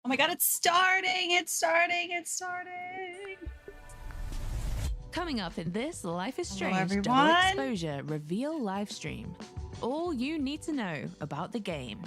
Oh my god, it's starting! It's starting! It's starting! Coming up in this Life is Hello, Strange Double everyone. Exposure Reveal live stream. All you need to know about the game.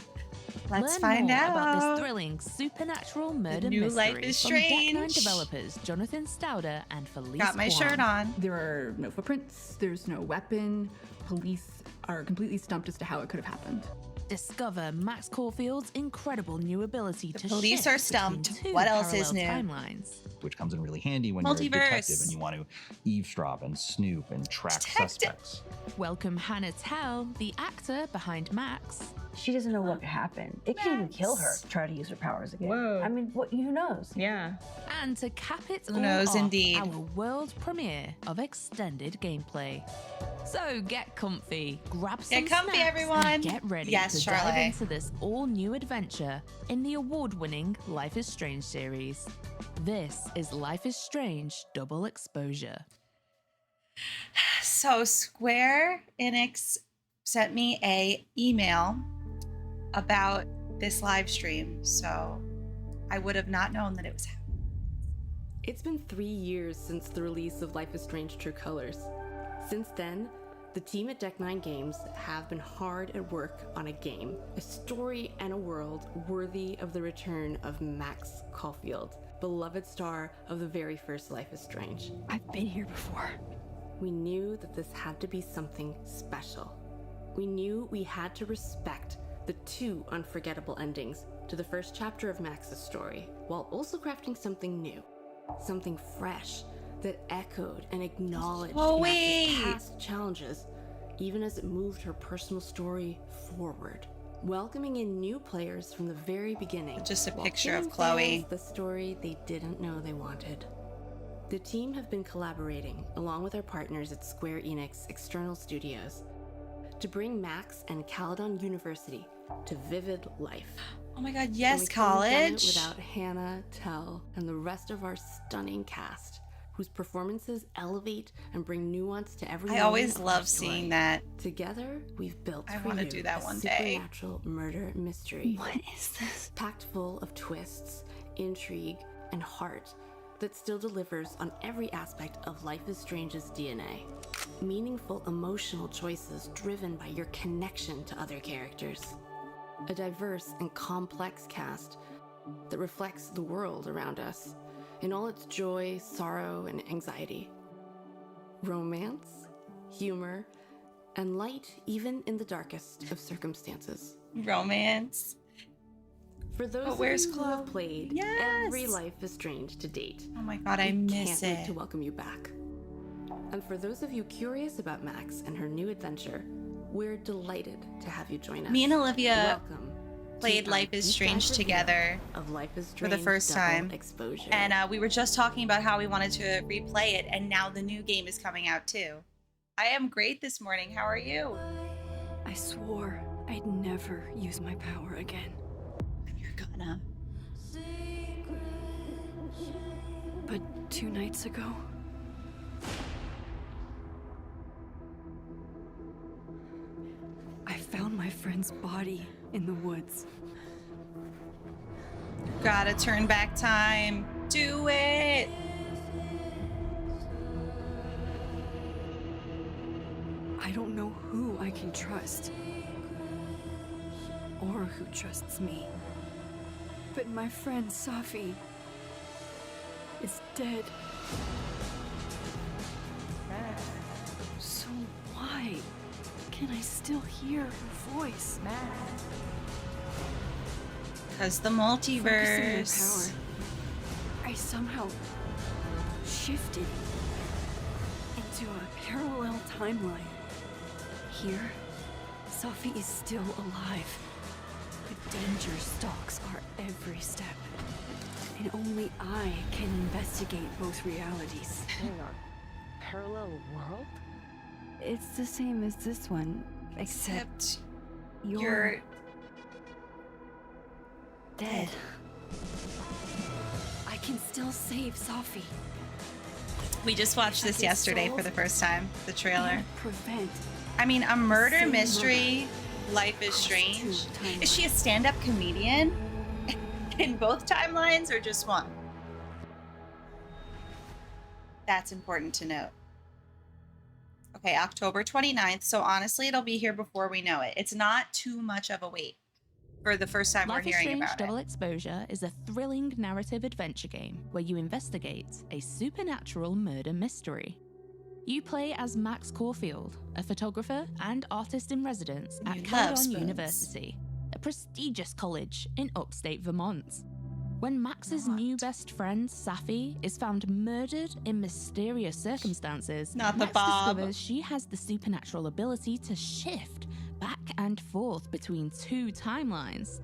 Let's Learn find more out about this thrilling supernatural murder new mystery Life is from Deck9 Strange. developers Jonathan Stauder and Felice Got my Kwan. shirt on. There are no footprints, there's no weapon. Police are completely stumped as to how it could have happened. Discover Max Caulfield's incredible new ability to police shift are stumped. between two What else is parallel new? timelines. Which comes in really handy when you're a detective Multiverse. and you want to eavesdrop and snoop and track Detective. suspects. Welcome Hannah Tell, the actor behind Max. She doesn't know what happened. It could even kill her to try to use her powers again. Whoa. I mean, who knows? Yeah. And to cap it Who all knows, off, indeed. our world premiere of extended gameplay. So get comfy, grab some Get comfy, snacks, everyone. and get ready Yes, to Charlotte. dive into this all-new adventure in the award-winning Life is Strange series. This is Life is Strange Double Exposure. So Square Enix sent me a email about this live stream, so I would have not known that it was happening. It's been 3 years since the release of Life is Strange True Colors. Since then, the team at Deck9 Games have been hard at work on a game, a story and a world worthy of the return of Max Caulfield, beloved star of the very first Life is Strange. I've been here before. We knew that this had to be something special. We knew we had to respect the two unforgettable endings to the first chapter of Max's story, while also crafting something new, something fresh that echoed and acknowledged Chloe! Max's past challenges, even as it moved her personal story forward. Welcoming in new players from the very beginning. Just a while picture of giving Chloe. fans the story they didn't know they wanted. The team have been collaborating, along with our partners at Square Enix External Studios, to bring Max and Caledon University to vivid life. Oh my god, And yes, we couldn't have done it college. without Hannah, Tell, and the rest of our stunning cast, whose performances elevate and bring nuance to every I moment always of our love story. seeing that. Together, we've built I for wanna you do that a one day. supernatural murder mystery. What is this? Packed full of twists, intrigue, and heart that still delivers on every aspect of Life is Strange's DNA. Meaningful emotional choices driven by your connection to other characters. A diverse and complex cast that reflects the world around us in all its joy, sorrow, and anxiety. Romance, humor, and light even in the darkest of circumstances. Romance. For those But of where's you who have Chloe? played Yes! every Life is Strange to date, Oh my god, I we miss can't wait it. to welcome you back. And for those of you curious about Max and her new adventure, we're delighted to have you join us. Me and Olivia Welcome played to our Life is deep Strange dive review together of Life is for the Strange first Double time. Exposure. And we were just talking about how we wanted to replay it, and now the new game is coming out too. I am great this morning. How are you? I swore I'd never use my power again. You're gonna. But 2 nights ago, I found my friend's body in the woods. Gotta turn back time. Do it. I don't know who I can trust. Or who trusts me. But my friend Safi is dead. So why can I still hear her voice? Because the Focusing my multiverse. power, I somehow shifted into a parallel timeline. Here, Safi is still alive, but danger stalks our every step. And only I can investigate both realities. Hang on. Parallel world? It's the same as this one, except Except you're you're dead. I can still save Safi. We just watched this yesterday for the first time, the trailer. And prevent. I mean, a murder Same mystery, Life is Across Strange. 2 timelines. Is she a stand-up comedian? In both timelines or just one? That's important to note. Okay, October 29th. So honestly, it'll be here before we know it. It's not too much of a wait for the first time Life we're is hearing Strange about Double it. Exposure is a thrilling narrative adventure game where you investigate a supernatural murder mystery. You play as Max CAULFIELD, a photographer and artist in residence at You love Caledon spoons. University, a prestigious college in upstate Vermont. When Max's new best friend, Safi, is found murdered in mysterious circumstances, Not the Max Bob. discovers she has the supernatural ability to shift back and forth between two timelines.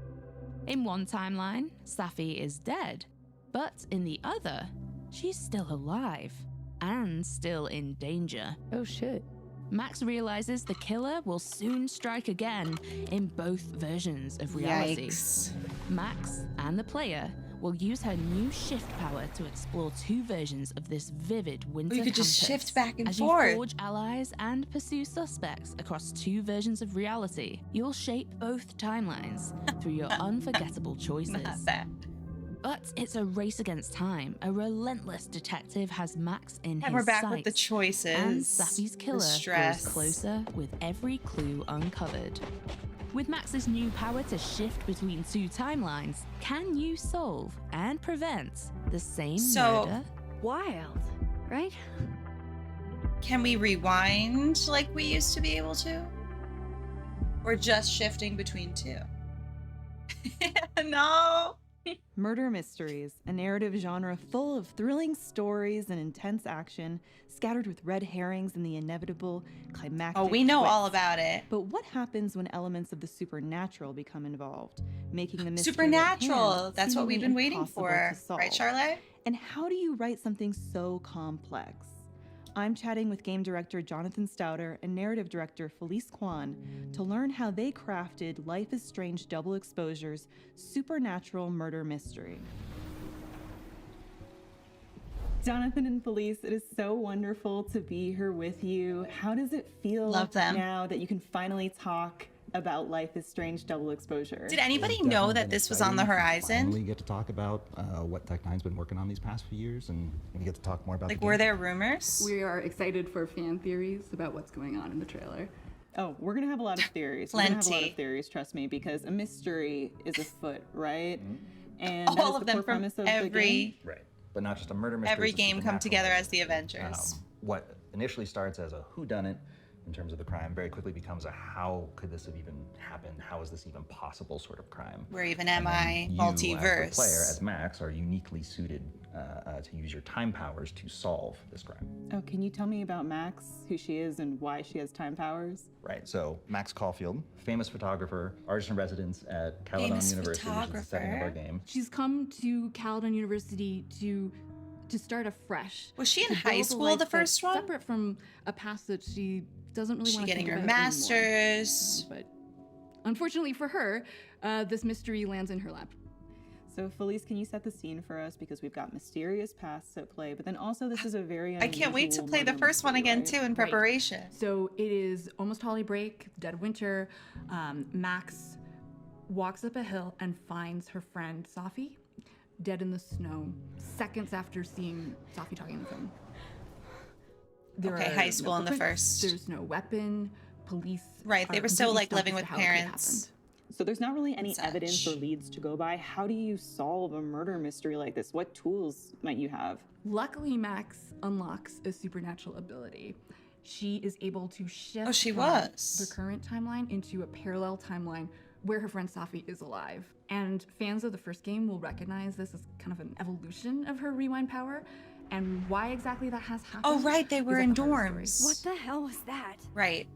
In one timeline, Safi is dead, but in the other, she's still alive and still in danger. Oh shit. Max realizes the killer will soon strike again in both versions of reality. Yikes. Max and the player will use her new shift power to explore two versions of this vivid winter You could just campus. shift back and As forth. you forge allies and pursue suspects across two versions of reality, you'll shape both timelines through your unforgettable choices. Not that. But it's a race against time. A relentless detective has Max in his And we're back with sights, the choices. and Safi's killer the grows stress. closer with every clue uncovered. With Max's new power to shift between two timelines, can you solve and prevent the same So- murder? Wild, right? Can we rewind like we used to be able to? Or just shifting between two? No. Murder mysteries, a narrative genre full of thrilling stories and intense action, scattered with red herrings and the inevitable climactic Oh, we know twist. all about it. But what happens when elements of the supernatural become involved, making the mystery at Supernatural. hand That's what we've seemingly been waiting impossible for. to solve? Right, Charlotte? And how do you write something so complex? I'm chatting with game director Jonathan Stouter and narrative director Felice Kwan to learn how they crafted Life is Strange Double Exposure's supernatural murder mystery. Jonathan and Felice, it is so wonderful to be here with you. How does it feel Love them. now that you can finally talk about Life is Strange Double Exposure? Did anybody It's know definitely that been this was on the exciting to horizon? Finally get to talk about what Tech9's been working on these past few years, and we get to talk more about Like, the were game. there rumors? We are excited for fan theories about what's going on in the trailer. Oh, we're gonna have a lot of theories. We're gonna have a lot Plenty. of theories, trust me, because a mystery is afoot, right? Mm-hmm. And that is All of the them core from premise of the game. every Right, but not just a murder mystery. every it's a game come supernatural together murder as the mystery. Avengers. What initially starts as a whodunit in terms of the crime very quickly becomes a how could this have even happened? How is this even possible sort of crime? Where even And am then I? you, Multiverse. as the player, as Max, are uniquely suited to use your time powers to solve this crime. Oh, can you tell me about Max, who she is, and why she has time powers? Right, so Max CAULFIELD, famous photographer, artist in residence at Caledon Famous University, which is the setting of our photographer. game. She's come to Caledon University to start afresh. Was she in to high build a school, life the that's first one? Separate from a past that she doesn't really She want to getting think her about anymore. master's. But unfortunately for her, this mystery lands in her lap. So, Felice, can you set the scene for us? Because we've got mysterious pasts at play, but then also this is a very I can't wait to unusual play the murder first one mystery, again right? too in preparation. So it is almost holiday break, dead of winter. Max walks up a hill and finds her friend Safi dead in the snow, seconds after seeing Safi talking on the phone. There Okay, are high school no in the footprints, first. There's no weapon. Police. Right, they are were still, completely like, stumped living as with to how it could have parents. happened. So there's not really any such. evidence or leads to go by. How do you solve a murder mystery like this? What tools might you have? Luckily, Max unlocks a supernatural ability. She is able to shift Oh, she from was. the current timeline into a parallel timeline where her friend Safi is alive. And fans of the first game will recognize this as kind of an evolution of her rewind power. And why exactly that has happened? Oh, right, they were is in at the heart of the dorms. story. What the hell was that? Right.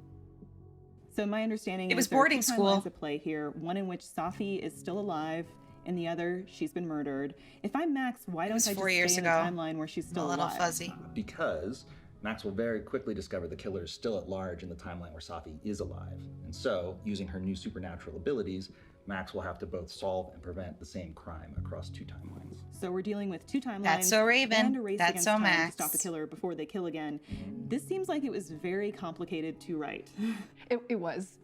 So my understanding It was is there are boarding two school. timelines at play here. One in which Safi is still alive, and the other she's been murdered. If I'm Max, why don't was I just 4 years stay in ago. a timeline where she's I'm still a little alive? fuzzy. Because Max will very quickly discover the killer is still at large in the timeline where Safi is alive. And so, using her new supernatural abilities, Max will have to both solve and prevent the same crime across 2 timelines. So we're dealing with 2 timelines. That's so Raven. And a race That's against so time Max. to stop a killer before they kill again. This seems like it was very complicated to write. It was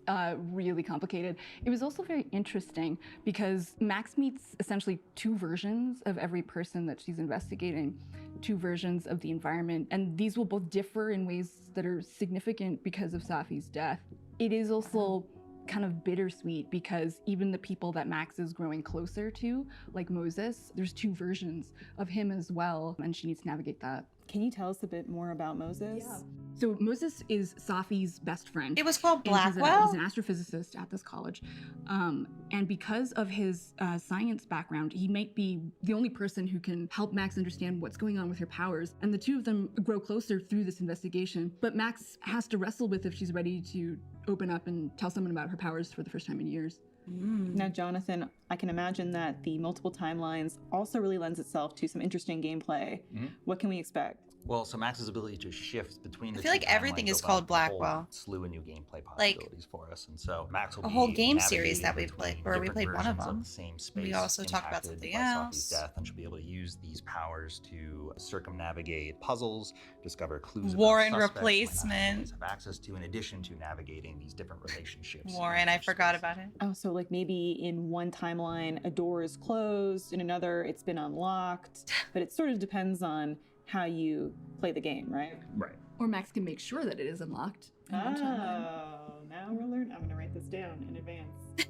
really complicated. It was also very interesting because Max meets essentially 2 versions of every person that she's investigating, 2 versions of the environment, and these will both differ in ways that are significant because of Safi's death. It is also kind of bittersweet because even the people that Max is growing closer to, like Moses, there's 2 versions of him as well, and she needs to navigate that. Can you tell us a bit more about Moses? Yeah. So Moses is Safi's best friend. It was called And Blackwell? He's an astrophysicist at this college. And because of his science background, he might be the only person who can help Max understand what's going on with her powers. And the 2 of them grow closer through this investigation. But Max has to wrestle with if she's ready to open up and tell someone about her powers for the first time in years. Now, Jonathan, I can imagine that the multiple timelines also really lends itself to some interesting gameplay. What can we expect? Well, so Max's ability to shift between the I feel like everything is called Blackwell. Slew of new gameplay Like, possibilities for us, and so Max will a be whole game series navigating that we between played, where we different played one of versions them. the same space We also talked about impacted something by Safi's else. death, and she'll be able to use these powers to circumnavigate puzzles, discover clues. about Warren suspects replacement. have access to, in addition to navigating these different relationships. Warren, I forgot about it. Oh, so like maybe in one timeline a door is closed, in another it's been unlocked, but it sort of depends on how you play the game, right? Right. Or Max can make sure that it is unlocked. in one timeline. Now we're learning. I'm going to write this down in advance.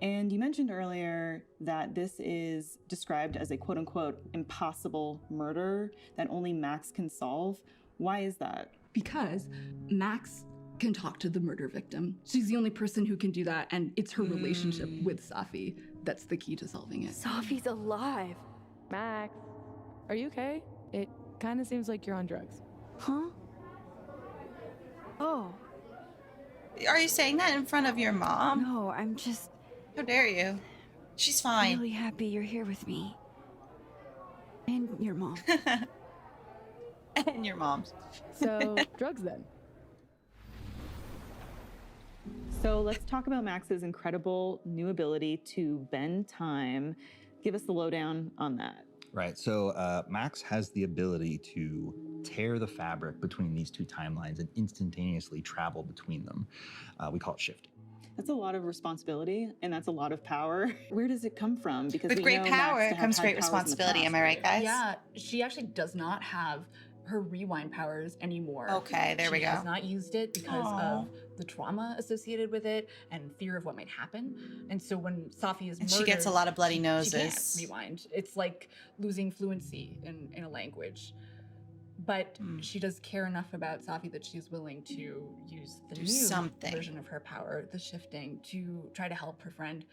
And you mentioned earlier that this is described as a quote unquote impossible murder that only Max can solve. Why is that? Because Max can talk to the murder victim. She's the only person who can do that, and it's her relationship with Safi that's the key to solving it. Safi's alive. Max, are you okay? It kind of seems like you're on drugs. Huh? Oh, Are you saying that in front of your mom? no, I'm just How dare you? She's fine. really happy you're here with me. And your mom. And your mom's. So, drugs then. So let's talk about Max's incredible new ability to bend time. Give us the lowdown on that. Right. So Max has the ability to tear the fabric between these 2 timelines and instantaneously travel between them. We call it shifting. That's a lot of responsibility, and that's a lot of power. Where does it come from? Because With we great know Max power to have comes had great powers in the responsibility. past, Am I right, guys? Yeah, she actually does not have her rewind powers anymore. Okay, there we She go. has not used it because Aw. of the trauma associated with it and fear of what might happen. And so when Safi is And murdered, she gets a lot of bloody she noses. can't rewind. It's like losing fluency in a language. But she does care enough about Safi that she's willing to use the Do new something. version of her power, the shifting, to try to help her friend.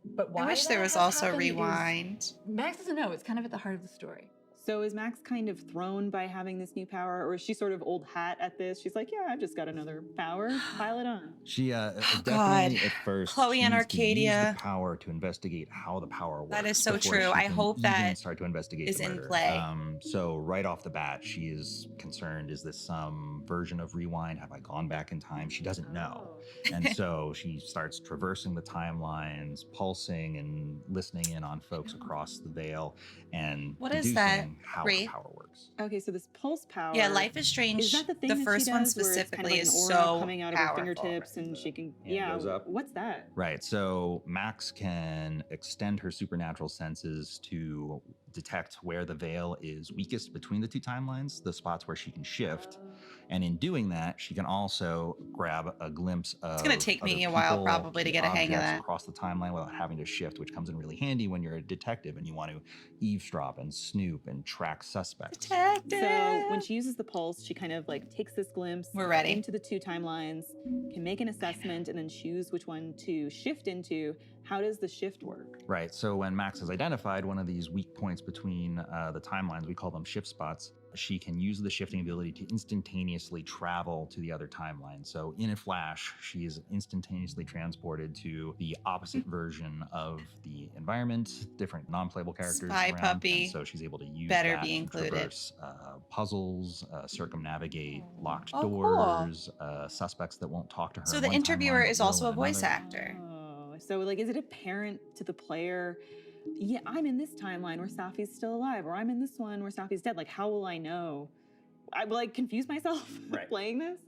But why I wish there that was has also happened is- rewind. Max doesn't know. It's kind of at the heart of the story. So is Max kind of thrown by having this new power, or is she sort of old hat at this? She's like, yeah, I've just got another power. Pile it on. She definitely God. at first Chloe she and needs to use Arcadia. the power to investigate how the power works. That is so before true. she I can hope even that start to investigate is the in murder. play. So right off the bat, she is concerned: is this some version of rewind? Have I gone back in time? She doesn't know, and so she starts traversing the timelines, pulsing and listening in on folks across the veil, and What is that, deducing how Rafe? the power works. Okay, so this pulse power. Yeah, Life is Strange. Is that the thing the that first she one does, where it's specifically kind of like is an aura so coming out of her powerful. fingertips, and she can. hand goes up. What's that? Right. So Max can extend her supernatural senses to detect where the veil is weakest between the 2 timelines, the spots where she can shift. And in doing that, she can also grab a glimpse of gonna take me other a while people, probably to get a hang of objects that. across the timeline without having to shift, which comes in really handy when you're a detective and you want to eavesdrop and snoop and track suspects. Detective. So when she uses the pulse, she kind of like takes this glimpse We're ready. into the 2 timelines, can make an assessment, and then choose which one to shift into. How does the shift work? Right. So when Max has identified one of these weak points between the timelines, we call them shift spots. She can use the shifting ability to instantaneously travel to the other timeline. So in a flash, she is instantaneously transported to the opposite version of the environment, different non-playable characters Spy around. puppy. And so she's able to use Better that be to included. traverse puzzles, circumnavigate locked Oh, cool. doors, suspects that won't talk to her. So in the one interviewer timeline, but is will also in a voice another. actor. Oh, So, like, is it apparent to the player, yeah, I'm in this timeline where Safi's still alive, or I'm in this one where Safi's dead? Like, how will I know? I will, like, confuse myself playing this?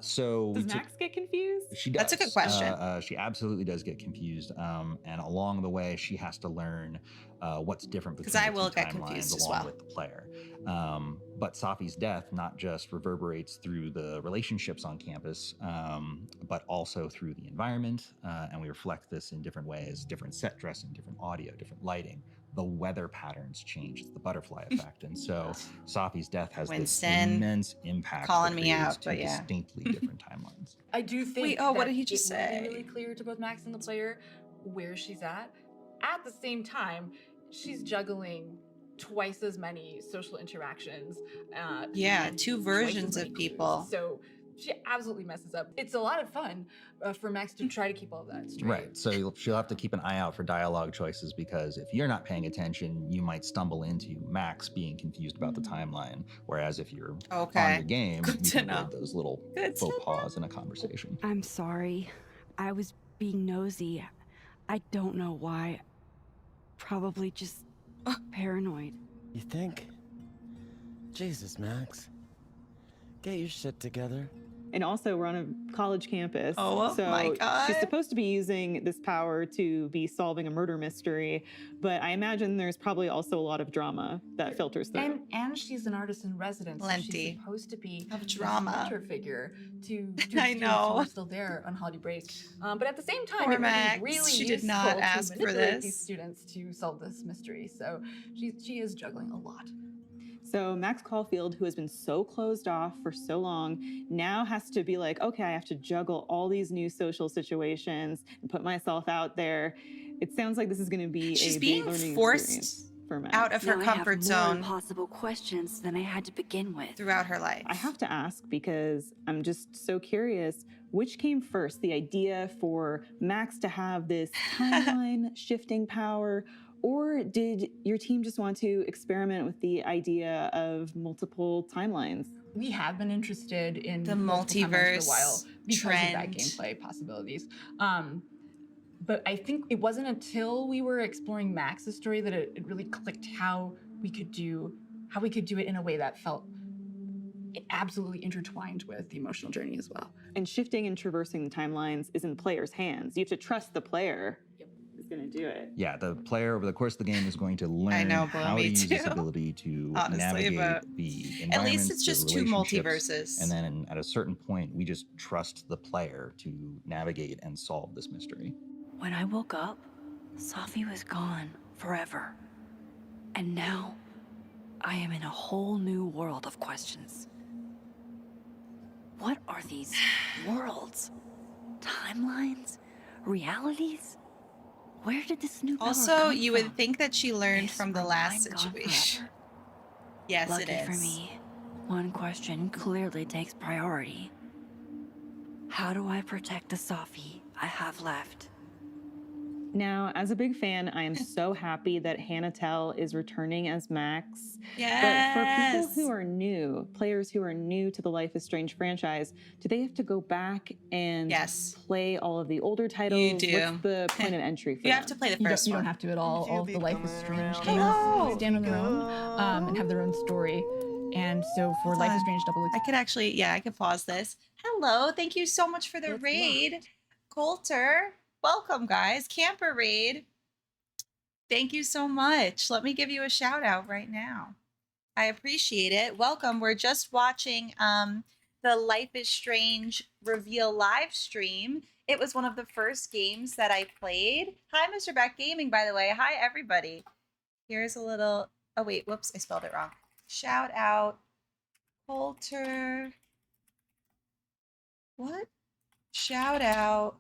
So Does Max get confused? She does. That's a good question. She absolutely does get confused, and along the way, she has to learn what's different between I the will two get timelines confused as along well. with the player. But Safi's death not just reverberates through the relationships on campus, but also through the environment, and we reflect this in different ways: different set dressing, different audio, different lighting. The weather patterns change. It's the butterfly effect, and so Safi's death has Winston this immense impact. calling that me creates out, two but yeah. distinctly different timelines. I do think Wait, oh, what that did he just it would say? be really clear to both Max and the player where she's at. At the same time, she's juggling twice as many social interactions. Yeah, and two twice as versions many of clues. people. So she absolutely messes up. It's a lot of fun for Max to try to keep all that straight. Right. So she'll have to keep an eye out for dialogue choices, because if you're not paying attention, you might stumble into Max being confused about the timeline. Whereas if you're on your game, Good you to can know. avoid those little Good faux to pas in a conversation. I'm sorry. I was being nosy. I don't know why. Probably just paranoid. You think? Jesus, Max. Get your shit together. And also, we're on a college campus. Oh so my God. she's supposed to be using this power to be solving a murder mystery, but I imagine there's probably also a lot of drama that filters through. And she's an artist in residence. So Plenty she's supposed to be of this drama. mentor figure to I students know. who are still there on holiday break. But at the same time, Poor it would Max. be really She did useful not to ask for manipulate this. these students to solve this mystery. So she is juggling a lot. So Max Caulfield, who has been so closed off for so long, now has to be like, okay, I have to juggle all these new social situations and put myself out there. It sounds like this is going to be She's a being big learning forced experience for Max. out of her Now comfort I have zone more impossible questions than I had to begin with. throughout her life. I have to ask because I'm just so curious, which came first, the idea for Max to have this timeline shifting power, or did your team just want to experiment with the idea of multiple timelines? We have been interested in The multiple timelines multiverse for a while because of that trend. gameplay possibilities. But I think it wasn't until we were exploring Max's story that it really clicked how we could do it in a way that felt absolutely intertwined with the emotional journey as well. And shifting and traversing the timelines is in players' hands. You have to trust the player is going to do it. Yeah, the player over the course of the game is going to learn know, Bo, how to me use this too. ability to Honestly, navigate but the environments, at least it's the just two relationships, multiverses. And then at a certain point, we just trust the player to navigate and solve this mystery. When I woke up, Safi was gone forever. And now, I am in a whole new world of questions. What are these worlds? Timelines? Realities? Where did this new power Also, come you from? would think that she learned Is from the my last mind gone situation. forever? Yes, Lucky it is. for me, one question clearly takes priority. How do I protect the Safi I have left? Now, as a big fan, I am so happy that Hannah Tell is returning as Max. Yes. But for people who are new, players who are new to the Life is Strange franchise, do they have to go back and play all of the older titles? You do. What's the point of entry for You them? have to play the You first don't one. have to at all. All of the Life is Strange games Hello. stand on their own and have their own story. And so for Hold Life on. is Strange Double I could actually, yeah, I could pause this. Hello, thank you so much for the raid. Coulter, welcome guys. Camper raid. Thank you so much. Let me give you a shout out right now. I appreciate it. Welcome. We're just watching the Life is Strange reveal live stream. It was one of the first games that I played. Hi, Mr. Beck Gaming, by the way. Hi, everybody. Here's a little, oh wait, whoops, I spelled it wrong. Shout out, Coulter. What? Shout out.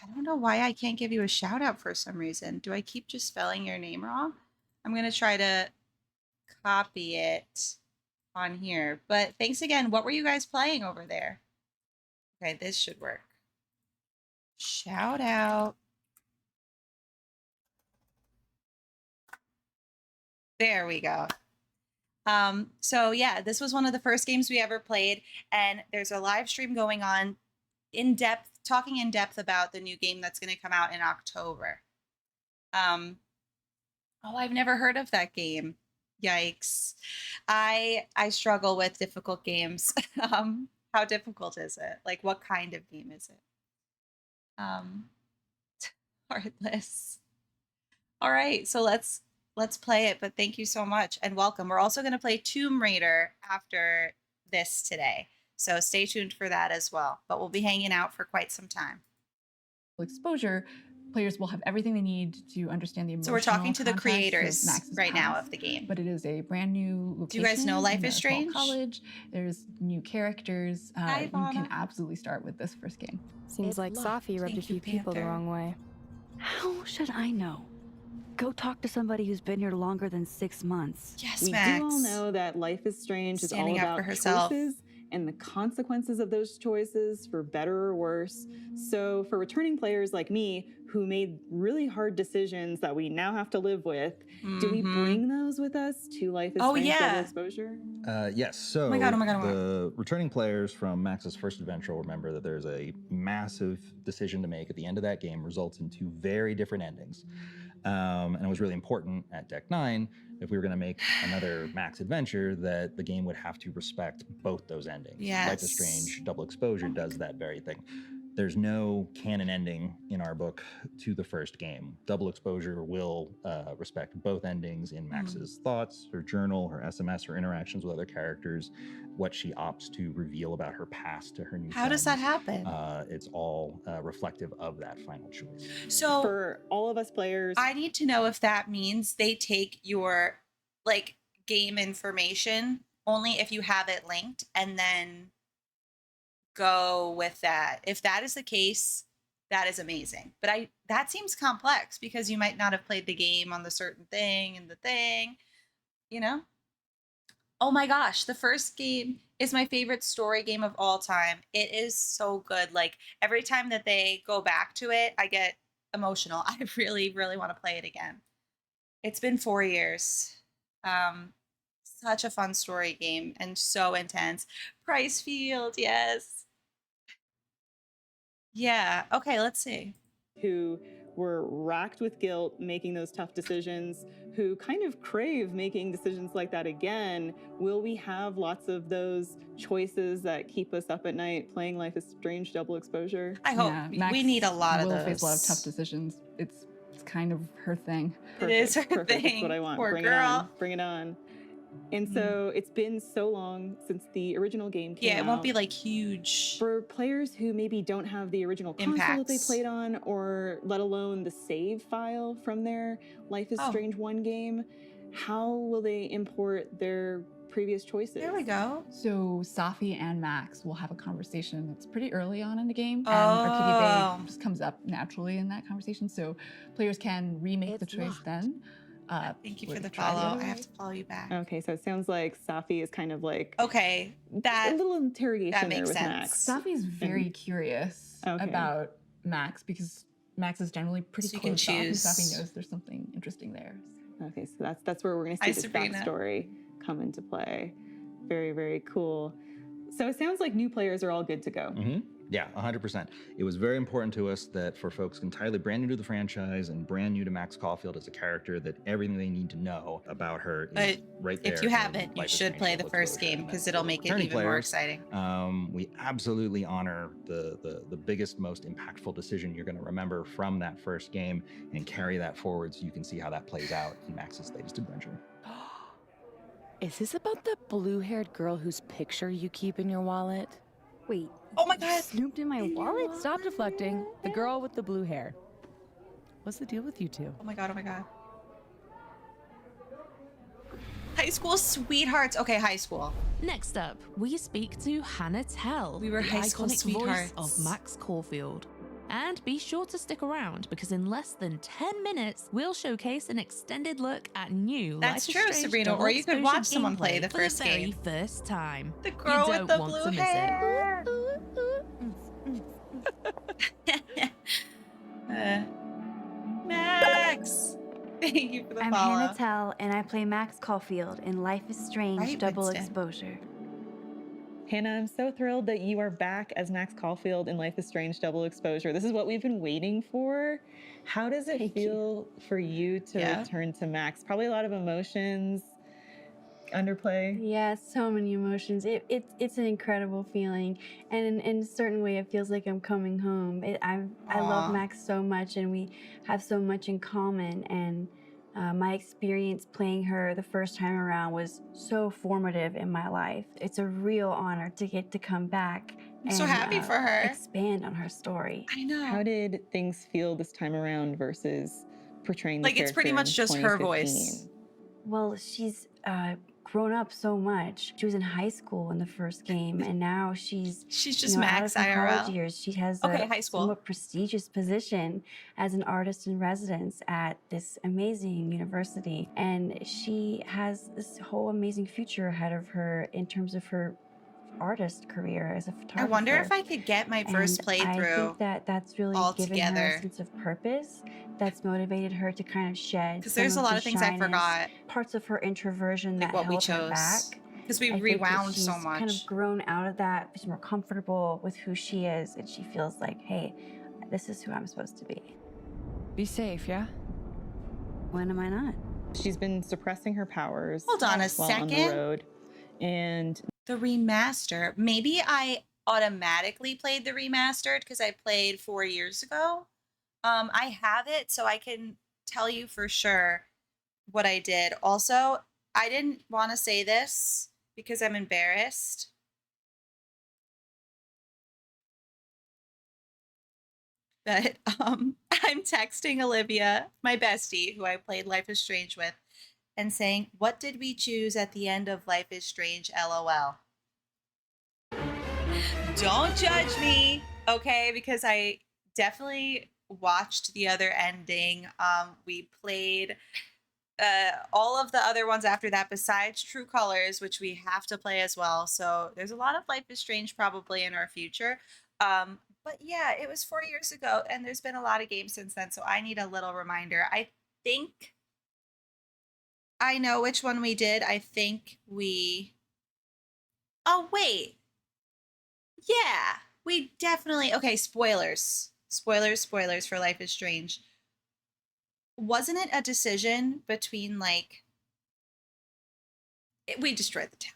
I don't know why I can't give you a shout out for some reason. Do I keep just spelling your name wrong? I'm going to try to copy it on here. But thanks again. What were you guys playing over there? Okay, this should work. Shout out. There we go. So yeah, this was one of the first games we ever played, and there's a live stream going on talking in depth about the new game that's going to come out in October. Oh, I've never heard of that game. Yikes. I struggle with difficult games. How difficult is it? Like, what kind of game is it? Heartless. All right, so let's play it, but thank you so much and welcome. We're also going to play Tomb Raider after this today, so stay tuned for that as well, but we'll be hanging out for quite some time. Exposure, players will have everything they need to understand the emotional. So we're talking to the context of creators Max's right now past, of the game. but it is a brand new location. Do you guys know Life in is a small Strange? college. There's new characters. Hi, you can absolutely start with this first game. Seems like Safi rubbed a few people the wrong way. How should I know? Go talk to somebody who's been here longer than 6 months. Yes, we Max. do all know that Life is Strange Standing is up all for about herself. choices and the consequences of those choices, for better or worse. So for returning players like me, who made really hard decisions that we now have to live with, do we bring those with us to Life is Strange Double Exposure? Yes. So Oh my God, the returning players from Max's first adventure will remember that there's a massive decision to make at the end of that game, results in 2 very different endings. And it was really important at Deck 9, if we were going to make another Max adventure, that the game would have to respect both those endings. Yes. Life is Strange Double Exposure does that very thing. There's no canon ending in our book to the first game. Double Exposure will respect both endings in Max's thoughts, her journal, her SMS, her interactions with other characters, what she opts to reveal about her past to her new How does that happen? It's all reflective of that final choice. So for all of us players, I need to know if that means they take your like game information only if you have it linked and then go with that. If that is the case, that is amazing. But that seems complex because you might not have played the game on the certain thing and the thing, you know? Oh my gosh, the first game is my favorite story game of all time. It is so good. Like every time that they go back to it, I get emotional. I really, really want to play it again. It's been 4 years. Such a fun story game and so intense. Pricefield, yes. Yeah, okay, let's see. Who were racked with guilt making those tough decisions, who kind of crave making decisions like that again. Will we have lots of those choices that keep us up at night playing Life is Strange Double Exposure? I hope. We need a lot of will those. face a lot of tough decisions. It's kind of her thing. It is her Perfect. thing. That's what I want. Poor Bring girl. it on. Bring it on. And so it's been so long since the original game came out. Yeah, it won't be like huge. For players who maybe don't have the original console that they Impacts. played on, or let alone the save file from their Life is Strange 1 game, how will they import their previous choices? There we go. So Safi and Max will have a conversation that's pretty early on in the game, and Oh. Arcadia Bay just comes up naturally in that conversation. So players can remake the choice then. Thank you for the try follow. other I way. have to follow you back. Okay, so it sounds like Safi is kind of like Okay, that a little interrogation that there makes with sense. Max. Safi's very curious about Max because Max is generally pretty So you can closed off, and choose. Safi knows there's something interesting there. Okay, so that's where we're going to Hi, see this Sabrina. backstory come into play. Very, very cool. So it sounds like new players are all good to go. Yeah, 100%. It was very important to us that for folks entirely brand new to the franchise and brand new to Max Caulfield as a character, that everything they need to know about her is right there. If you in haven't, you Life is should Strange play the Double first Exposure. game because it'll make it Returning even more players, exciting. We absolutely honor the biggest, most impactful decision you're going to remember from that first game and carry that forward so you can see how that plays out in Max's latest adventure. Is this about the blue-haired girl whose picture you keep in your wallet? Wait. Oh my God. Snooped in my wallet? Stop deflecting. The girl with the blue hair. What's the deal with you two? Oh my God, oh my God. High school sweethearts. Okay, high school. Next up, we speak to Hannah Tell, We were the high school iconic sweethearts. voice of Max Caulfield. And be sure to stick around because in less than 10 minutes, we'll showcase an extended look at new That's Life is true, Strange Sabrina, Double or you could Exposure watch someone play gameplay the for first the very game. first time. The girl you with don't the want blue to miss hair. Max. Thank you for the I'm follow. Hannah Tell, and I play Max Caulfield in Life is Strange Right, Double Winston. Exposure. Hannah, I'm so thrilled that you are back as Max Caulfield in Life is Strange Double Exposure. This is what we've been waiting for. How does it feel for you to return to Max? Probably a lot of emotions, underplay. Yeah, so many emotions. It's an incredible feeling, and in a certain way, it feels like I'm coming home. I love Aw. Max so much, and we have so much in common. And my experience playing her the first time around was so formative in my life. It's a real honor to get to come back. I'm so happy for her. Expand on her story. I know. How did things feel this time around versus portraying the Like, it's pretty character much in just her 2015? voice. Well, she's grown up so much. She was in high school in the first game, and now she's just out Max of her IRL. college years. She has Okay, a high school. somewhat prestigious position as an artist in residence at this amazing university, and she has this whole amazing future ahead of her in terms of her artist career as a photographer. I wonder if I could get my first And I playthrough think that's really all given her together. a sense of purpose that's motivated her to kind of shed 'Cause there's some a lot the of things I shyness, forgot. parts of her introversion Like that what we held her chose. back. 'Cause we I think that rewound so she's kind much. of grown out of that. She's more comfortable with who she is, and she feels like, hey, this is who I'm supposed to be. Be safe, yeah? When am I not? She's been suppressing her powers Hold on a while on the second. road. And The remaster. Maybe I automatically played the remastered because I played 4 years ago. I have it, so I can tell you for sure what I did. Also, I didn't want to say this because I'm embarrassed. But I'm texting Olivia, my bestie, who I played Life is Strange with, and saying, "What did we choose at the end of Life is Strange? LOL." Don't judge me, okay? Because I definitely watched the other ending. We played all of the other ones after that besides True Colors, which we have to play as well. So there's a lot of Life is Strange probably in our future. But yeah, it was 4 years ago, and there's been a lot of games since then, so I need a little reminder. I think I know which one we did. I think we... Oh, wait. Yeah, we definitely... Okay, spoilers. Spoilers for Life is Strange. Wasn't it a decision between, like... We destroyed the town.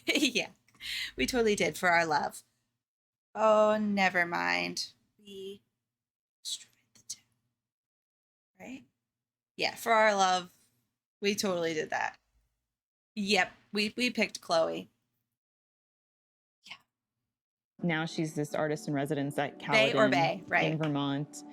Yeah, we totally did for our love. Oh, never mind. We destroyed the town. Right? Yeah, for our love, we totally did that. Yep, we picked Chloe. now she's this artist in residence at Bay or Caledon Bay, right. in Vermont.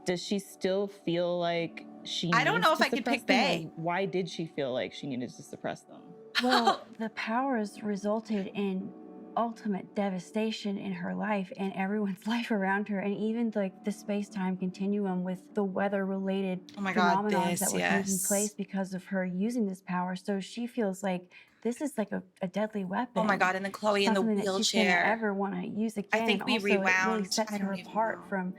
Does she still feel like she I don't needs know if to I could suppress pick them, Bay. or why did she feel like she needed to suppress them? Well, the powers resulted in ultimate devastation in her life and everyone's life around her, and even like the space-time continuum with the weather-related Oh my God, phenomena this, that were taking place because of her using this power. So she feels like this is like a deadly weapon. Oh my God, and then Chloe in the Something that she's gonna wheelchair. ever want to use again. I think we Also, it really rewound. sets I her don't even apart know. from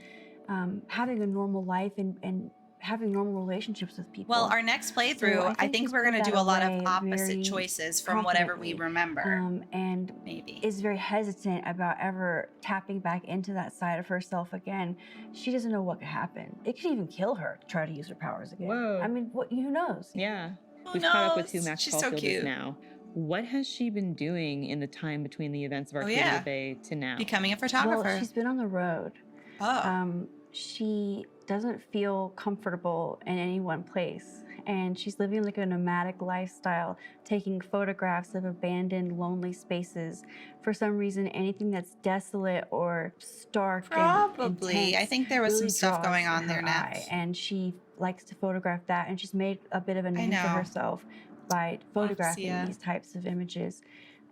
having a normal life and having normal relationships with people. Well, our next playthrough, I think she's we're put going to that do a lot of away opposite very choices from whatever we confidently, remember. and maybe is very hesitant about ever tapping back into that side of herself again. She doesn't know what could happen. It could even kill her to try to use her powers again. Whoa. I mean, who knows? Yeah. Who We've caught up with knows? who Max She's so Caulfield is cute. now. What has she been doing in the time between the events of Oh, Arcadia yeah. Bay to now? Becoming a photographer. Well, she's been on the road. Oh. She doesn't feel comfortable in any one place, and she's living like a nomadic lifestyle, taking photographs of abandoned, lonely spaces. For some reason, anything that's desolate or stark Probably. and intense I think there was really some stuff draws going on her there, eye, Nat. and she likes to photograph that, and she's made a bit of a name for know. herself by photographing Sia. these types of images.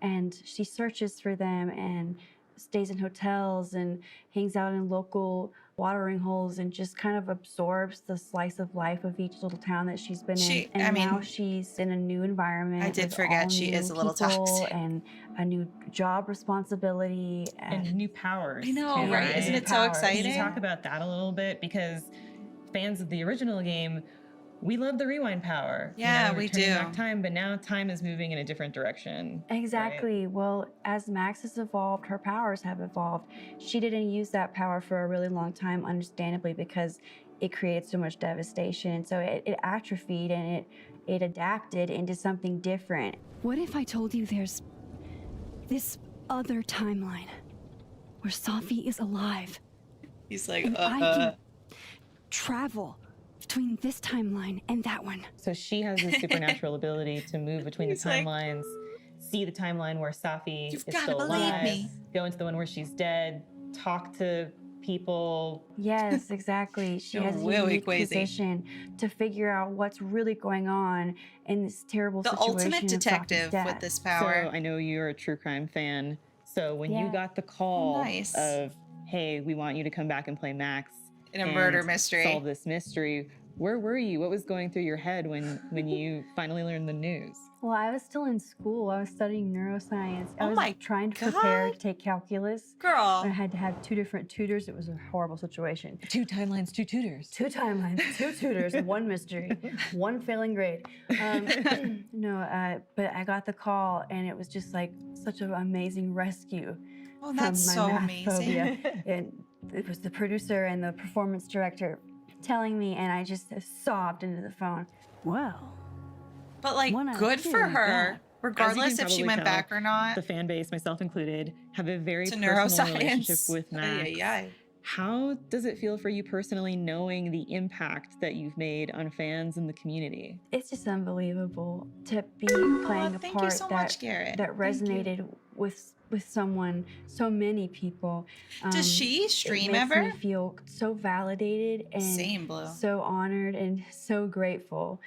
And she searches for them and stays in hotels and hangs out in local watering holes and just kind of absorbs the slice of life of each little town that she's been in. And now she's in a new environment. I did with forget all she is new a little people toxic. and a new job responsibility And new powers. I know, too, right? Isn't it so Can exciting? you talk about that a little bit? Because fans of the original game we love the rewind power. Yeah, we turning do. back time, but now time is moving in a different direction. Exactly. Well, as Max has evolved, her powers have evolved. She didn't use that power for a really long time, understandably, because it created so much devastation. So it atrophied and it adapted into something different. What if I told you there's this other timeline where Safi is alive? He's like, and I can travel between this timeline and that one. So she has this supernatural ability to move between the He's like, timelines, see the timeline where Safi You've is gotta still believe alive, me. go into the one where she's dead, talk to people. Yes, exactly. She has a Really unique crazy. position to figure out what's really going on in this terrible The situation. ultimate of Safi's detective death. with this power. So I know you're a true crime fan. So when you Yeah. got the call Nice. of, hey, we want you to come back and play Max In a and murder mystery. solve this mystery, where were you? What was going through your head when you finally learned the news? Well, I was still in school. I was studying neuroscience. I Oh was my trying to prepare to God. take calculus. Girl. I had to have 2 different tutors. It was a horrible situation. 2 timelines, 2 tutors. 2 timelines, 2 tutors, 1 mystery, 1 failing grade. But I got the call, and it was just like such an amazing rescue. Oh, that's from so my math amazing. phobia. And it was the producer and the performance director telling me, and I just sobbed into the phone. Well, But like, One out of good 2 for is her, bad. regardless As you if can she probably went tell, back or not. the fan base, myself included, have a very To personal relationship neuroscience. with Max. Ay. How does it feel for you personally knowing the impact that you've made on fans in the community? It's just unbelievable to be playing a thank you part so that much, Garrett. that Thank you. resonated with someone, so many people. Does she stream it makes ever? me feel so validated and Same, Blue. so honored and so grateful.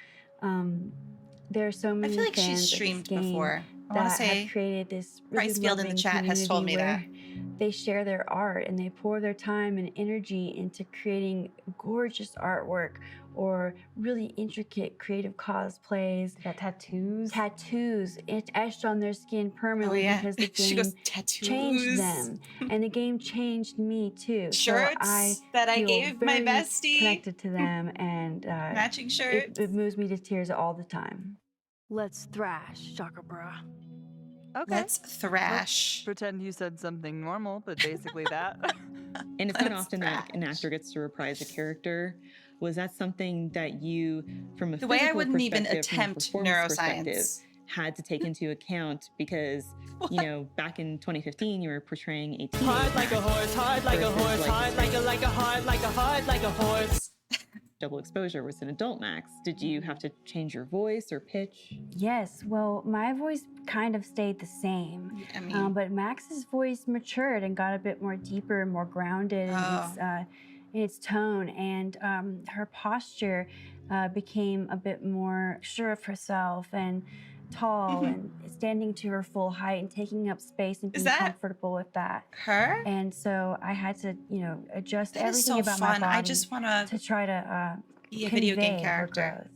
There are so many I feel like she's fans of this streamed game before. I want that to say have created this really Pricefield in the loving chat has told me community that. where they share their art and they pour their time and energy into creating gorgeous artwork or really intricate creative cosplays. Yeah, tattoos. Tattoos etched on their skin permanently because the She game goes, tattoos. changed them. And the game changed me too. Shirts so I that I feel gave my very bestie. connected to them, and Matching shirts. it moves me to tears all the time. let's thrash, Chakabra. Okay. Let's thrash. Pretend you said something normal, but basically that. And it's not Let's often that an actor gets to reprise a character. Was that something that you, from a The way I physical wouldn't even perspective, from a attempt performance perspective, neuroscience. had to take into account because, you know, back in 2015, you were portraying a teenager. Hard like a horse, hard like a versus, horse, hard like a hard like a hard like a horse. Double exposure was an adult Max. Did you have to change your voice or pitch? Yes, well, my voice kind of stayed the same, I mean, but Max's voice matured and got a bit more deeper and more grounded in its tone, and her posture became a bit more sure of herself and tall and standing to her full height and taking up space and Is being that comfortable with that. her? And so I had to, adjust That is everything so about fun. my body I just want to try to be a video game convey her character. growth.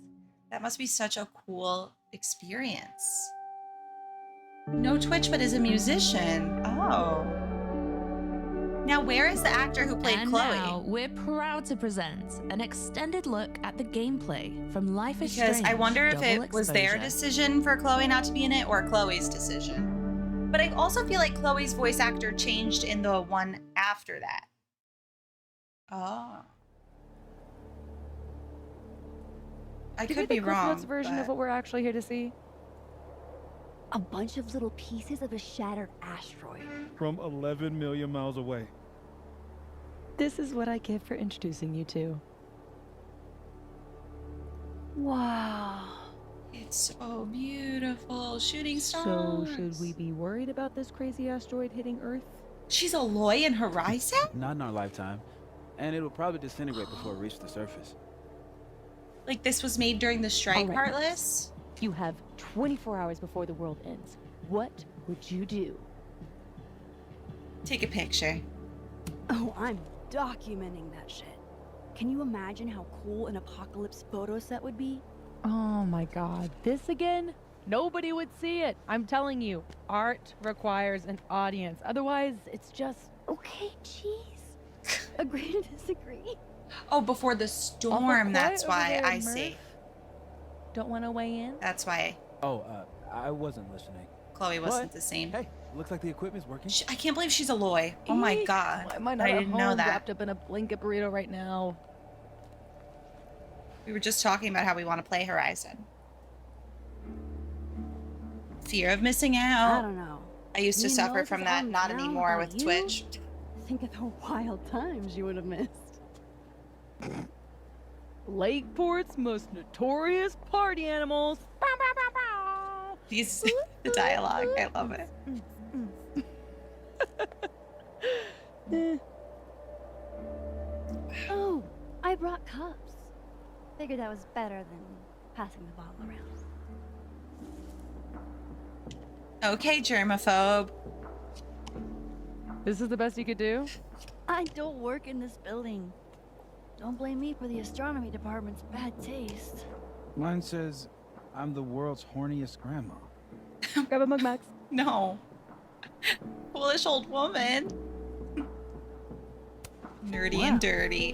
That must be such a cool experience. No Twitch, but is a musician. Oh. Now, where is the actor who played And Chloe? now we're proud to present an extended look at the gameplay from Life is Because Strange. I wonder if Double it was their Exposure. decision for Chloe not to be in it or Chloe's decision. But I also feel like Chloe's voice actor changed in the one after that. Oh. I could be wrong. version of but- what we're actually here to see. A bunch of little pieces of a shattered asteroid. From 11 million miles away. This is what I get for introducing you to. Wow. It's so beautiful. Shooting stars. So, should we be worried about this crazy asteroid hitting Earth? She's Aloy in Horizon? Not in our lifetime. And it will probably disintegrate before it reaches the surface. Like this was made during the strike, All right. Heartless? You have 24 hours before the world ends. What would you do? Take a picture. Oh, I'm documenting that shit. Can you imagine how cool an apocalypse photo set would be? Oh my god, this again? Nobody would see it. I'm telling you, art requires an audience. Otherwise, it's just... Okay, jeez. Agree to disagree. Oh, before the storm, that's quiet over why there, I Murph. see. Don't want to weigh in? That's why Oh, I wasn't listening. Chloe wasn't But, the same. Hey, looks like the equipment's working. I can't believe she's a Loy. Oh my Eek. god. Why am I not I at didn't home know that. wrapped up in a blanket burrito right now? We were just talking about how we want to play Horizon. Fear of missing out. I don't know. I used to Me and suffer Moses from that, on not town anymore without with you? Twitch. Think of the wild times you would have missed. Lakeport's most notorious party animals. These the dialogue. I love it. Oh, I brought cups. Figured that was better than passing the bottle around. Okay, germaphobe. This is the best you could do? I don't work in this building. Don't blame me for the astronomy department's bad taste. Mine says I'm the world's horniest grandma. Grab a mug, Max. No. Foolish old woman. Nerdy and dirty.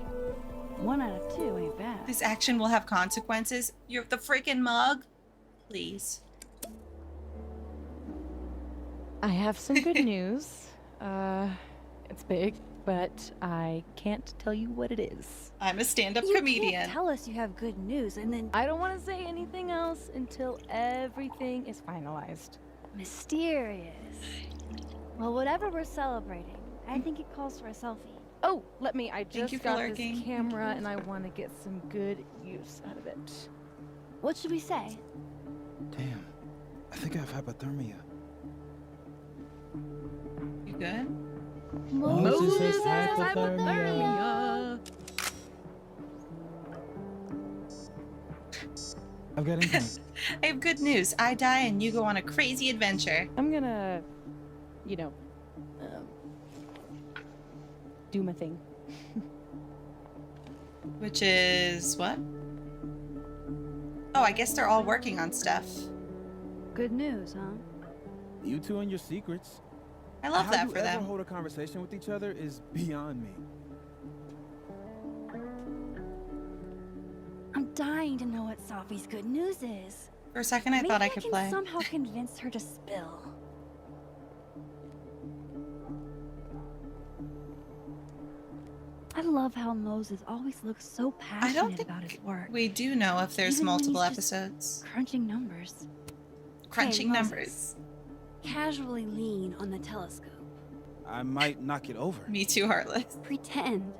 1 out of 2 ain't bad. This action will have consequences. You're the freaking mug. Please. I have some good news. It's big, but I can't tell you what it is. I'm a stand-up You comedian. can't tell us you have good news and then I don't want to say anything else until everything is finalized. mysterious. Well, whatever we're celebrating, I think it calls for a selfie. Oh, I Thank you just for got lurking. this camera and I want to get some good use out of it. What should we say? Damn, I think I have hypothermia. You good? Moses has hypothermia. I've got income. I have good news. I die and you go on a crazy adventure. I'm gonna, do my thing. Which is what? Oh, I guess they're all working on stuff. Good news, huh? You two and your secrets. I love How that you for ever them. hold a conversation with each other is beyond me. I'm dying to know what Safi's good news is. For a second, I thought I could can play. somehow convince her to spill. I love how Moses always looks so passionate about his work. We do know if there's Even when multiple he's just episodes. Crunching numbers. Crunching Hey, numbers. Casually lean on the telescope. I might knock it over. Me too, Heartless. Pretend.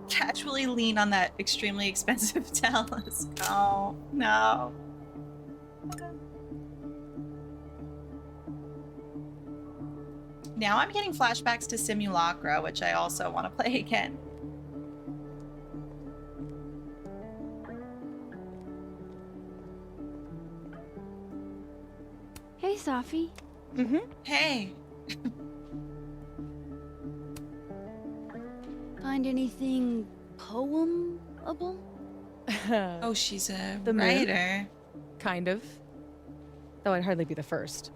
Casually lean on that extremely expensive telescope. Oh, no. Now I'm getting flashbacks to Simulacra, which I also want to play again. Hey, Safi. Hey. Find anything poemable? Oh, she's a The moon. writer. Kind of. Though I'd hardly be the first.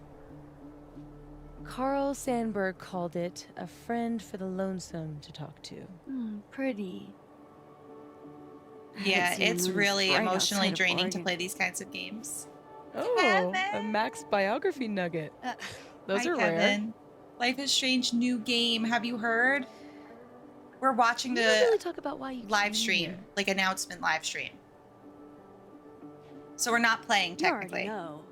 Carl Sandburg called it a friend for the lonesome to talk to. Pretty. Yeah, seen it's moons really right emotionally outside of draining to Oregon. play these kinds of games. Oh, a Max biography nugget. Those Hi, are rare. Kevin. Life is Strange new game. Have you heard? We're watching We don't the really talk about why you live came stream, here. like announcement live stream. So we're not playing You already technically. know.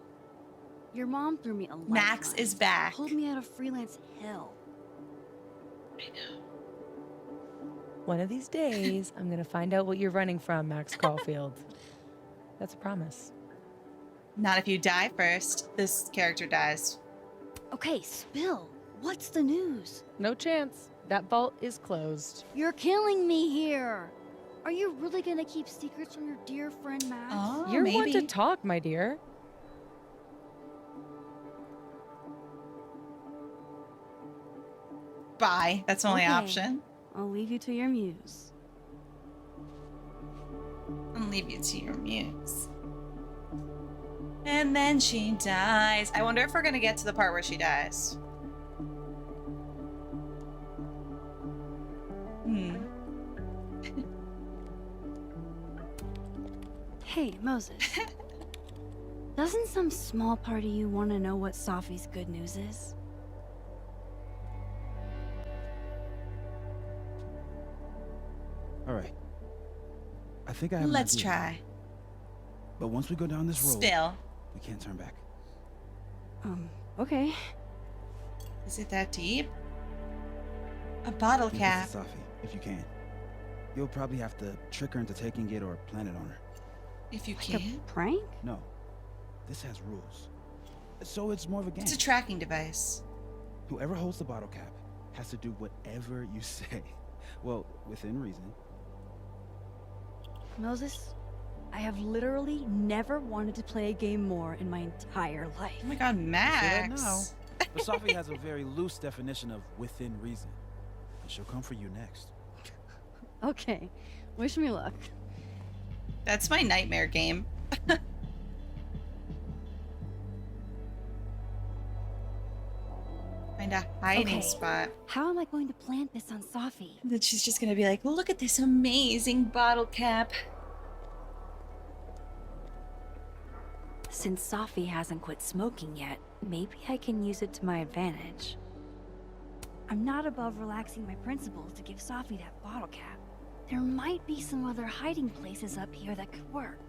Your mom threw me a Max lifeline. is back. Pulled me out of freelance hell. One of these days, I'm gonna find out what you're running from, Max Caulfield. That's a promise. Not if you die first. This character dies. Okay, spill. What's the news? No chance. That vault is closed. You're killing me here. Are you really gonna keep secrets from your dear friend Max? You're one to talk, my dear. Bye. That's the only Okay. option. I'll leave you to your muse. I'll leave you to your muse. And then she dies. I wonder if we're gonna get to the part where she dies. Hey, Moses. Doesn't some small part of you want to know what Safi's good news is? All right. I think I have Let's an idea. try. But once we go down this road, Spill. we can't turn back. Okay. Is it that deep? A bottle Give cap. this to Safi, if you can. You'll probably have to trick her into taking it or plant it on her. If you Like can. a prank? No. This has rules. So it's more of a game. It's a tracking device. Whoever holds the bottle cap has to do whatever you say. Well, within reason. Moses, I have literally never wanted to play a game more in my entire life. Oh my god, You say that Max. now, but Safi has a very loose definition of within reason. And she'll come for you next. Okay, wish me luck. That's my nightmare game. Find a hiding spot. How am I going to plant this on Safi? And then she's just gonna be like, look at this amazing bottle cap. Since Safi hasn't quit smoking yet, maybe I can use it to my advantage. I'm not above relaxing my principles to give Safi that bottle cap. There might be some other hiding places up here that could work.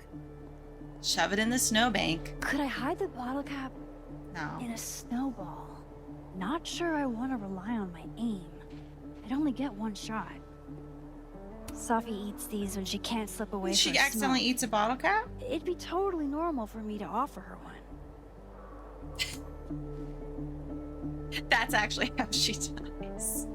Shove it in the snowbank. Could I hide the bottle cap No. in a snowball? Not sure I want to rely on my aim. I'd only get one shot. Safi eats these when she can't slip away She for a accidentally smoke. eats a bottle cap? It'd be totally normal for me to offer her one. That's actually how she dies.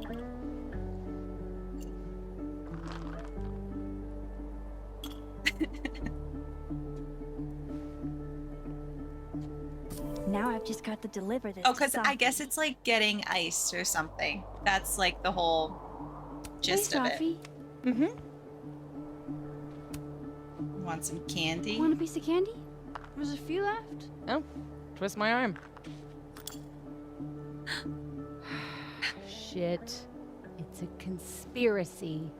Now I've just got to deliver this. Oh, to because I Safi. guess it's like getting iced or something. That's like the whole gist Hey, of it. Safi. Mm-hmm. Want some candy? Want a piece of candy? There's a few left. Oh, twist my arm. Shit. It's a conspiracy.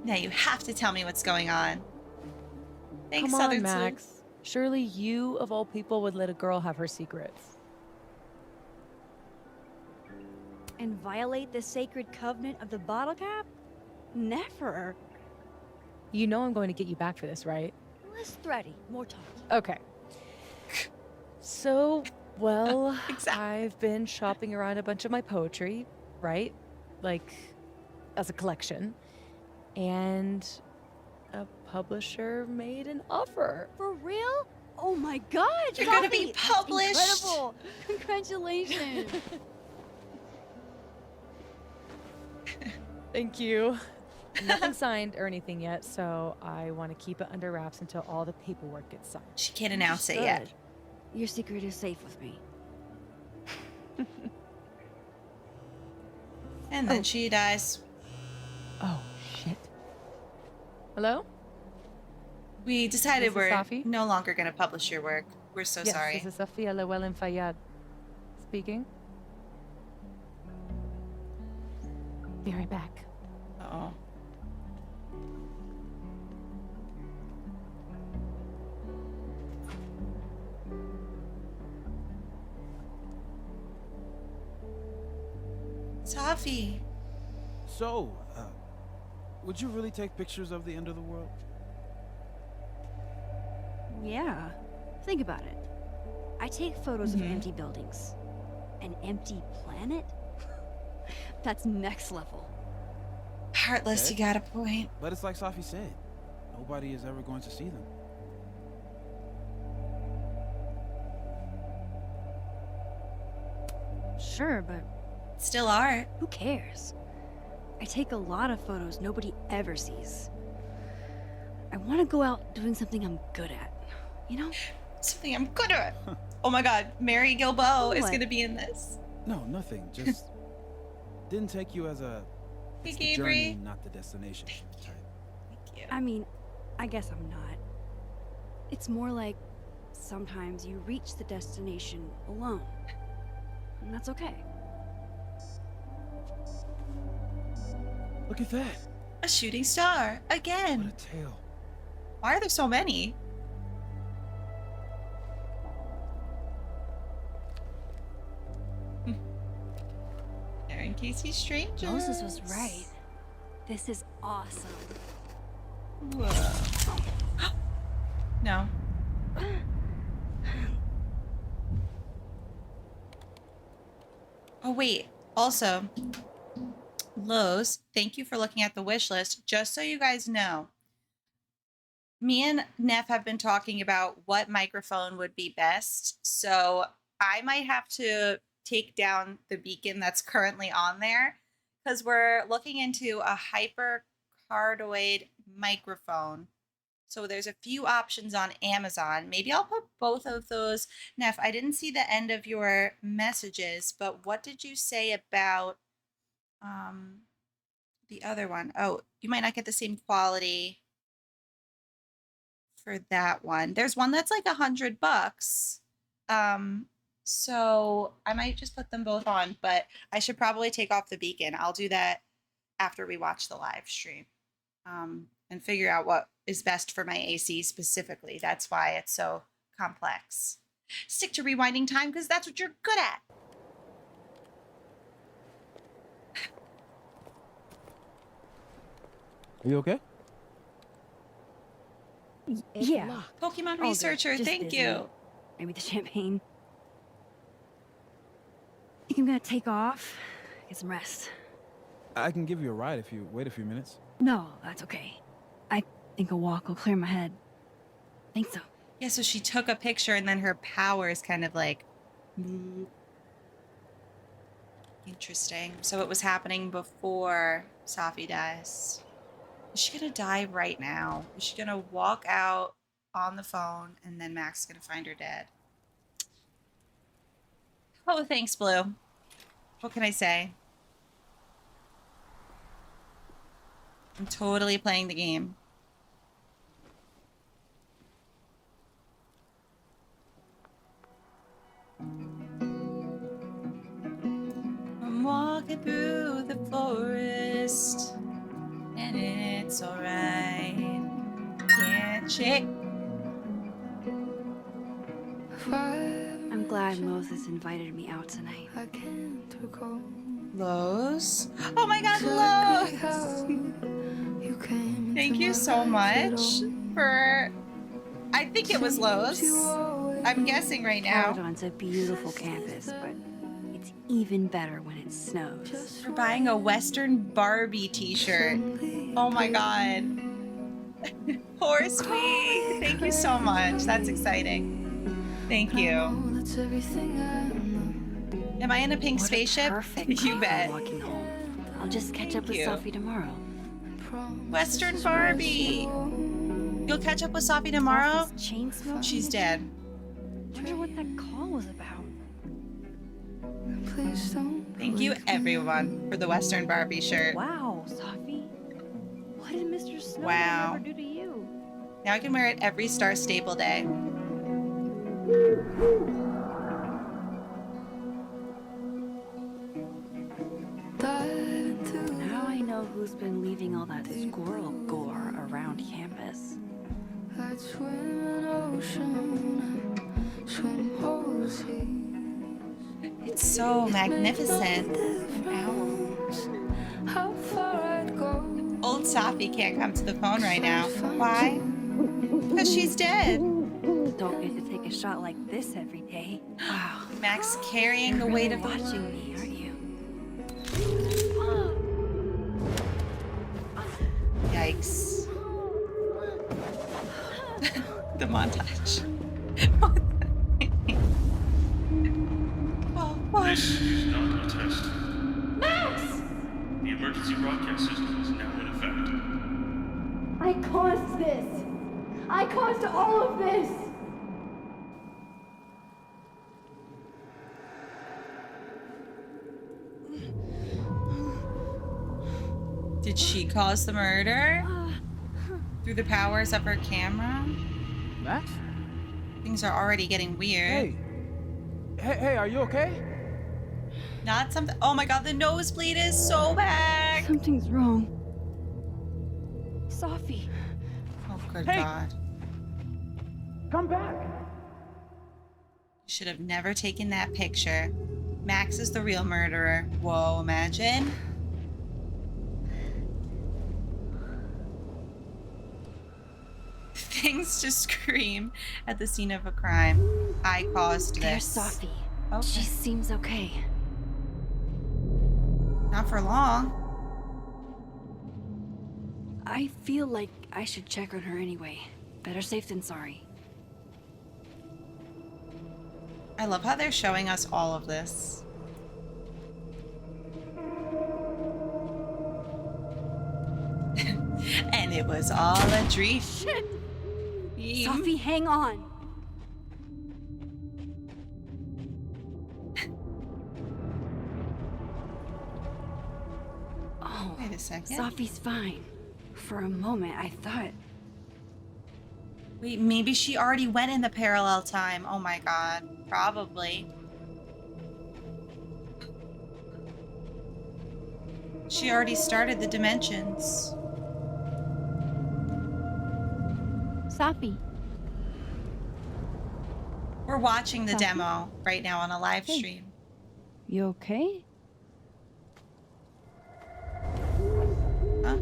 Now you have to tell me what's going on. Thanks, Come Southern on, Max. Surely you, of all people, would let a girl have her secrets. And violate the sacred covenant of the bottle cap? Never. You know I'm going to get you back for this, right? Less thready, more talk. Okay. So, well, I've been shopping around a bunch of my poetry, right? Like, as a collection. And a publisher made an offer. For real? Oh my god! You're gonna be Safi! published! Incredible! Congratulations! Thank you. Nothing signed or anything yet, so I want to keep it under wraps until all the paperwork gets signed. She can't announce it yet. Good. Your secret is safe with me. And then she dies. Oh, shit. Hello? We decided This is we're Safi? no longer going to publish your work. We're so Yes, sorry. this is Safia Llewellyn Fayyad speaking. Be right back. Uh-oh. Safi. So, would you really take pictures of the end of the world? Yeah. Think about it. I take photos of Mhm. empty buildings. An empty planet? That's next level. Heartless, Okay. you got a point. But it's like Safi said, nobody is ever going to see them. Sure, but Still art. who cares? I take a lot of photos nobody ever sees. I want to go out doing something I'm good at. You know? Something I'm good at. Oh my god, Mary Gilbo is What? going to be in this. No, nothing. Just didn't take you as a Hey, it's the journey, Gabri. not the destination type. Thank you. I mean, I guess I'm not. It's more like sometimes you reach the destination alone. And that's okay. Look at that. A shooting star. What Again. a tale. Why are there so many? Erin Casey strangers. Moses was right. This is awesome. Whoa. No. Oh, wait. Also, Lowe's, thank you for looking at the wish list. Just so you guys know, me and Neff have been talking about what microphone would be best. So I might have to take down the beacon that's currently on there because we're looking into a hypercardioid microphone. So there's a few options on Amazon. Maybe I'll put both of those. Neff, I didn't see the end of your messages, but what did you say about the other one? Oh, you might not get the same quality for that one. There's one that's like $100. So I might just put them both on, but I should probably take off the beacon. I'll do that after we watch the live stream. And figure out what is best for my AC specifically. That's why it's so complex. Stick to rewinding time because that's what you're good at. Are you okay? Yeah. Pokemon All researcher, good. Just thank busy. you. Maybe the champagne. Think I'm gonna take off, get some rest. I can give you a ride if you wait a few minutes. No, that's okay. I think a walk will clear my head. Think so. Yeah, so she took a picture and then her powers kind of like... Interesting. So it was happening before Safi dies. Is she gonna die right now? Is she gonna walk out on the phone and then Max is gonna find her dead? Oh, thanks, Blue. What can I say? I'm totally playing the game. I'm walking through the forest, and it's alright. Can't shake. I'm glad Moses invited me out tonight. Lowe's? Oh my god, Lowe's! Thank you so much for... I think it was Lowe's. I'm guessing right now. Caledon's a beautiful campus, but it's even better when it snows. For buying a Western Barbie t-shirt. Oh my god. Poor sweet. Thank you so much. That's exciting. Thank you. Am I in a pink spaceship? You bet. Walking home. I'll just catch up with Sophie tomorrow. Western Barbie. You'll catch up with Sophie tomorrow? Chain smoking? She's dead. Wonder what that call was about. Thank you, everyone, for the Western Barbie shirt. Wow, Sophie. What did Mr. Snow Wow. ever do to you? Now I can wear it every Star Stable Day. Now I know who's been leaving all that squirrel gore around campus. It's so magnificent. Old Sophie can't come to the phone right now. Why? Because she's dead. Don't get to take a shot like this every day. Wow. Max carrying the weight of the watching me, aren't you? Yikes. The montage. Oh, what? This is not a test. Max! The emergency broadcast system is now in effect. I caused this! I caused all of this! Did she cause the murder? Through the powers of her camera? Max? Things are already getting weird. Hey, are you okay? Not something. Oh my god, the nosebleed is so bad. Something's wrong. Sophie. Oh good Hey! God. Come back! Should have never taken that picture. Max is the real murderer. Whoa, imagine. Things to scream at the scene of a crime. I caused There's this. Safi. Okay. She seems okay. Not for long. I feel like I should check on her anyway. Better safe than sorry. I love how they're showing us all of this. And it was all a dream. Shit! Safi, hang on. Oh, wait a second. Safi's fine. For a moment, I thought... Wait, maybe she already went in the parallel time. Oh my God. Probably. She already started the dimensions. Safi. We're watching the Safi? demo right now on a live Hey. stream. You okay? Huh?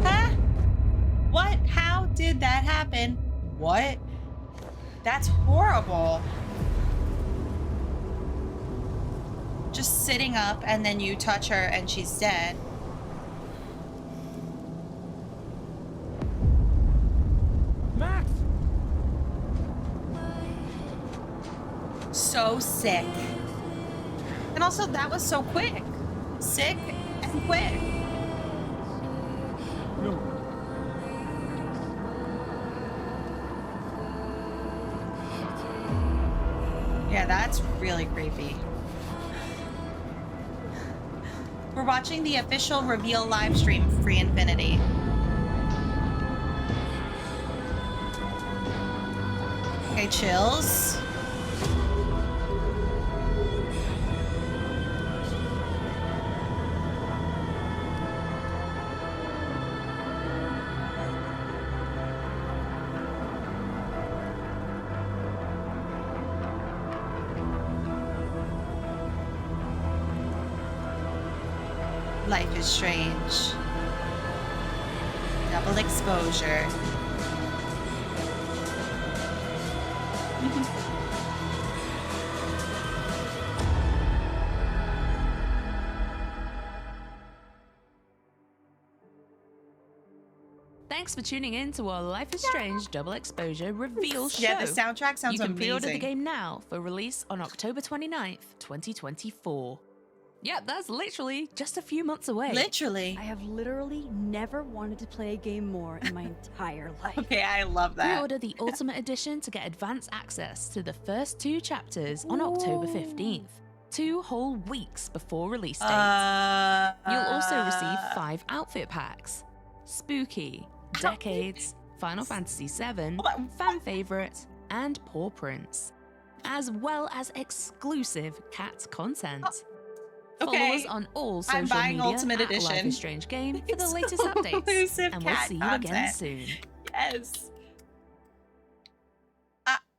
Huh? What? How did that happen? What? That's horrible. Just sitting up and then you touch her and she's dead. Max! So sick. And also that was so quick. Sick and quick. No. Yeah, that's really creepy. We're watching the official reveal live stream for Free Infinity. Okay, chills. Life is strange. Double exposure. Thanks for tuning in to our Life is Strange Double Exposure reveal show. Yeah, the soundtrack sounds You can pre-order the amazing. game now for release on October 29th, 2024. Yep, that's literally just a few months away. Literally. I have literally never wanted to play a game more in my entire life. Okay, I love that. Pre-order the Ultimate Edition to get advance access to the first 2 chapters on October 15th, 2 whole weeks before release date. You'll also receive 5 outfit packs: Spooky, Decades, Final Fantasy VII, Fan Favorite, and Paw Prints, as well as exclusive cat content. Follow us on all social I'm buying media Ultimate at Edition. Life is Strange Game for the latest updates, Exclusive and we'll cat see you again content. soon. Yes.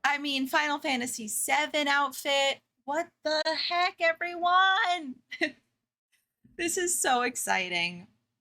I mean, Final Fantasy VII outfit. What the heck, everyone? This is so exciting.